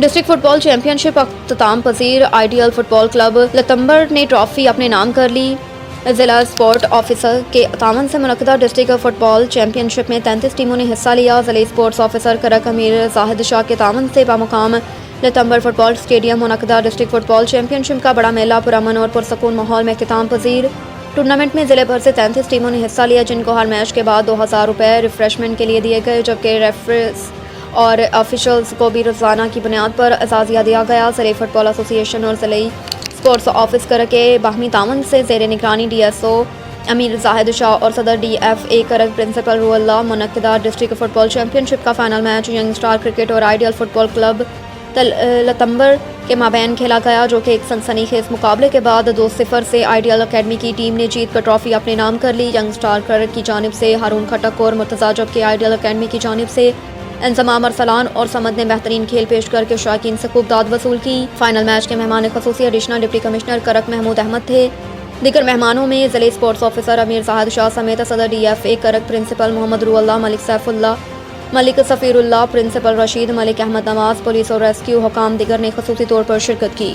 District football champion شپ اختتام پذیر ideal football club لتمبر نے ٹرافی اپنے نام کر لی۔ ضلع اسپورٹ آفیسر کے تعاون سے منعقدہ ڈسٹرکٹ فٹ بال چیمپئن شپ میں 33 ٹیموں نے حصہ لیا۔ ضلعی اسپورٹس آفیسر کرک امیر زاہد شاہ کے تعاون سے بمقام لتمبر فٹ بال اسٹیڈیم منعقدہ district football championship کا بڑا میلہ پرامن اور پرسکون ماحول میں اختتام پذیر۔ ٹورنامنٹ میں ضلع بھر سے 33 ٹیموں نے حصہ لیا، جن کو ہر میچ کے بعد 2000 روپے ریفریشمنٹ کے لیے دیے گئے، جبکہ ریفریز اور آفیشلز کو بھی روزانہ کی بنیاد پر اعزازیہ دیا گیا۔ ضلعی فٹ بال ایسوسی ایشن اور ضلعی اسپورٹس آفس کرک کے باہمی تعاون سے زیر نگرانی ڈی ایس او امیر زاہد شاہ اور صدر D F A Karak principal Ruhullah منعقدہ district football championship کا final match young star cricket اور ideal football club Latambar کے مابین کھیلا گیا، جو کہ ایک سنسنی خیز مقابلے کے بعد 2-0 سے آئیڈیل اکیڈمی کی ٹیم نے جیت کر ٹرافی اپنے نام کر لی۔ ینگ اسٹار کرکٹ کی جانب سے ہارون کھٹک اور مرتضیٰ، جبکہ آئیڈیل اکیڈمی کی جانب سے انضمام ارسلان اور سمد نے بہترین کھیل پیش کر کے شائقین سے خوب داد وصول کی۔ فائنل میچ کے مہمان خصوصی ایڈیشنل ڈپٹی کمشنر کرک محمود احمد تھے۔ دیگر مہمانوں میں ضلعی اسپورٹس آفیسر امیر زاہد شاہ سمیت صدر D F A Karak principal Muhammad Ruh Ullah, Malik Saif Ullah, Malik Safir Ullah, principal Rashid, Malik Ahmad Nawaz, police اور ریسکیو حکام دیگر نے خصوصی طور پر شرکت کی۔